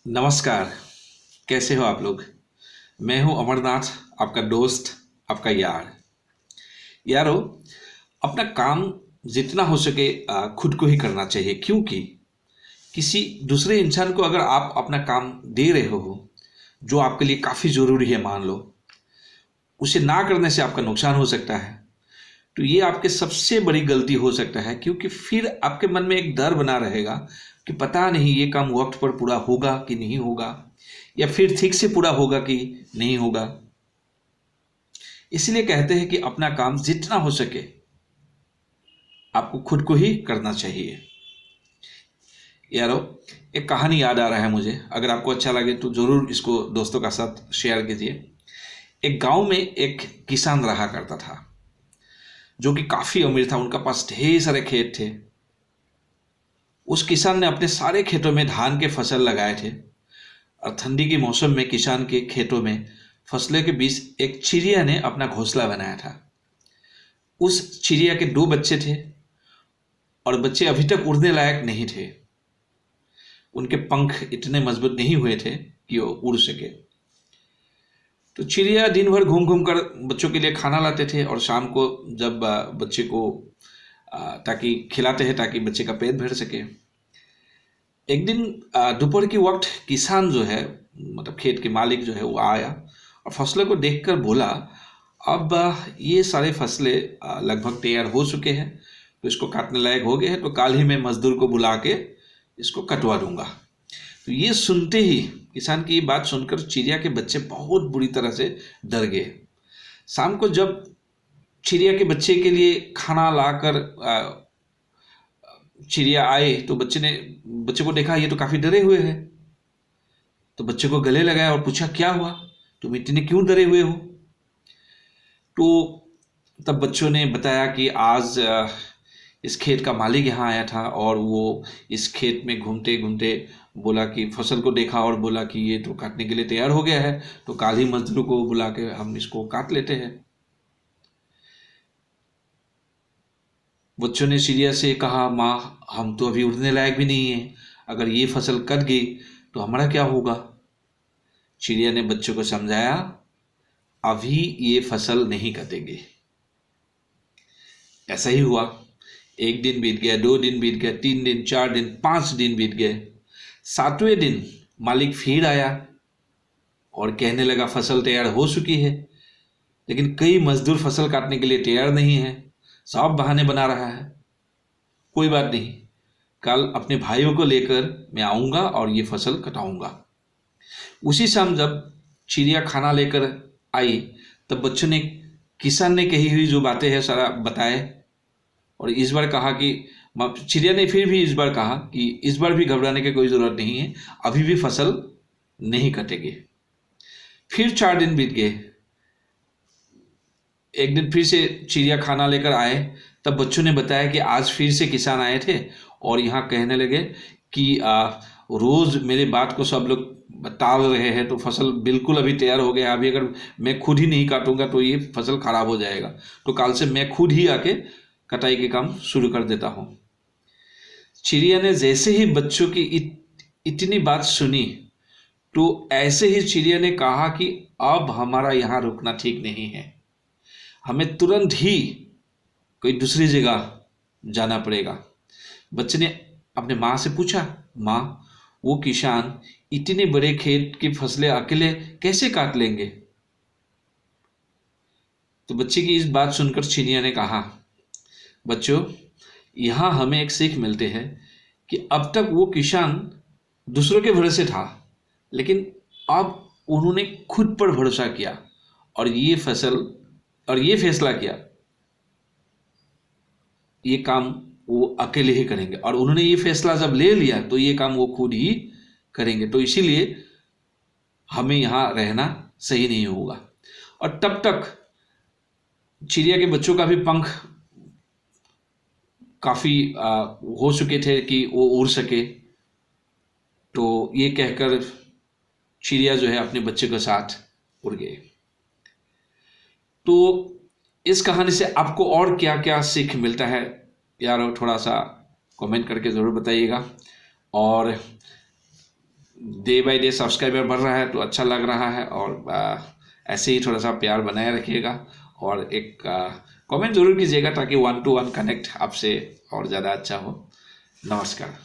नमस्कार। कैसे हो आप लोग। मैं हूं अमरनाथ, आपका दोस्त, आपका यार। यारो, अपना काम जितना हो सके खुद को ही करना चाहिए, क्योंकि किसी दूसरे इंसान को अगर आप अपना काम दे रहे हो जो आपके लिए काफ़ी ज़रूरी है, मान लो उसे ना करने से आपका नुकसान हो सकता है। तो ये आपके सबसे बड़ी गलती हो सकता है, क्योंकि फिर आपके मन में एक डर बना रहेगा कि पता नहीं ये काम वक्त पर पूरा होगा कि नहीं होगा, या फिर ठीक से पूरा होगा कि नहीं होगा। इसलिए कहते हैं कि अपना काम जितना हो सके आपको खुद को ही करना चाहिए। यारो, एक कहानी याद आ रहा है मुझे, अगर आपको अच्छा लगे तो ज़रूर इसको दोस्तों का साथ शेयर कीजिए। एक गांव में एक किसान रहा करता था जो कि काफ़ी अमीर था, उनका पास ढेर सारे खेत थे। उस किसान ने अपने सारे खेतों में धान के फसल लगाए थे, और ठंडी के मौसम में किसान के खेतों में फसलों के बीच एक चिड़िया ने अपना घोंसला बनाया था। उस चिड़िया के दो बच्चे थे, और बच्चे अभी तक उड़ने लायक नहीं थे। उनके पंख इतने मजबूत नहीं हुए थे कि वो उड़ सके। तो चिड़िया दिन भर घूम घूम कर बच्चों के लिए खाना लाते थे, और शाम को जब बच्चे को ताकि खिलाते हैं ताकि बच्चे का पेट भर सके। एक दिन दोपहर के वक्त किसान जो है, मतलब खेत के मालिक जो है, वो आया और फसलों को देखकर बोला, अब ये सारे फसलें लगभग तैयार हो चुके हैं, तो इसको काटने लायक हो गए हैं, तो कल ही मैं मजदूर को बुला के इसको कटवा दूंगा। तो ये सुनते ही, किसान की ये बात सुनकर चिड़िया के बच्चे बहुत बुरी तरह से डर गए। शाम को जब चिड़िया के बच्चे के लिए खाना लाकर चिड़िया आए, तो बच्चे को देखा ये तो काफी डरे हुए हैं। तो बच्चे को गले लगाया और पूछा, क्या हुआ, तुम इतने क्यों डरे हुए हो। तो तब बच्चों ने बताया कि आज इस खेत का मालिक यहाँ आया था, और वो इस खेत में घूमते घूमते बोला कि फसल को देखा और बोला कि ये तो काटने के लिए तैयार हो गया है, तो कल ही मजदूर को बुला के हम इसको काट लेते हैं। बच्चों ने चिड़िया से कहा, माँ हम तो अभी उड़ने लायक भी नहीं है, अगर ये फसल कट गई तो हमारा क्या होगा। चिड़िया ने बच्चों को समझाया, अभी ये फसल नहीं कटेगी। ऐसा ही हुआ। एक दिन बीत गया, 2 दिन बीत गया, 3 दिन, 4 दिन, 5 दिन बीत गए। 7वें दिन मालिक फिर आया और कहने लगा, फसल तैयार हो चुकी है, लेकिन कई मजदूर फसल काटने के लिए तैयार नहीं है, सब बहाने बना रहा है। कोई बात नहीं, कल अपने भाइयों को लेकर मैं आऊंगा और ये फसल कटाऊंगा। उसी शाम जब चिड़िया खाना लेकर आई, तब बच्चों ने किसान ने कही हुई जो बातें हैं सारा बताए, और इस बार कहा कि चिड़िया ने फिर भी इस बार कहा कि इस बार भी घबराने की कोई ज़रूरत नहीं है, अभी भी फसल नहीं कटेगी। फिर 4 दिन बीत गए। एक दिन फिर से चिड़िया खाना लेकर आए, तब बच्चों ने बताया कि आज फिर से किसान आए थे और यहाँ कहने लगे कि रोज़ मेरे बात को सब लोग टाल रहे हैं, तो फसल बिल्कुल अभी तैयार हो गया, अभी अगर मैं खुद ही नहीं काटूंगा तो ये फसल खराब हो जाएगा, तो कल से मैं खुद ही आके कटाई के काम शुरू कर देता हूँ। चिड़िया ने जैसे ही बच्चों की इतनी बात सुनी, तो ऐसे ही चिड़िया ने कहा कि अब हमारा यहाँ रुकना ठीक नहीं है, हमें तुरंत ही कोई दूसरी जगह जाना पड़ेगा। बच्चे ने अपने माँ से पूछा, माँ वो किसान इतने बड़े खेत की फसलें अकेले कैसे काट लेंगे। तो बच्चे की इस बात सुनकर चिड़िया ने कहा, बच्चों यहाँ हमें एक सीख मिलती है कि अब तक वो किसान दूसरों के भरोसे था, लेकिन अब उन्होंने खुद पर भरोसा किया और ये फैसला किया, ये काम वो अकेले ही करेंगे, और उन्होंने ये फैसला जब ले लिया तो ये काम वो खुद ही करेंगे। तो इसीलिए हमें यहाँ रहना सही नहीं होगा। और तब तक चिड़िया के बच्चों का भी पंख काफी हो चुके थे कि वो उड़ सके। तो ये कहकर चिड़िया जो है अपने बच्चे के साथ उड़ गए। तो इस कहानी से आपको और क्या क्या सीख मिलता है यार, थोड़ा सा कमेंट करके ज़रूर बताइएगा। और डे बाय डे सब्सक्राइबर बढ़ रहा है तो अच्छा लग रहा है, और ऐसे ही थोड़ा सा प्यार बनाए रखिएगा, और एक कमेंट जरूर कीजिएगा ताकि 1-to-1 कनेक्ट आपसे और ज़्यादा अच्छा हो। नमस्कार।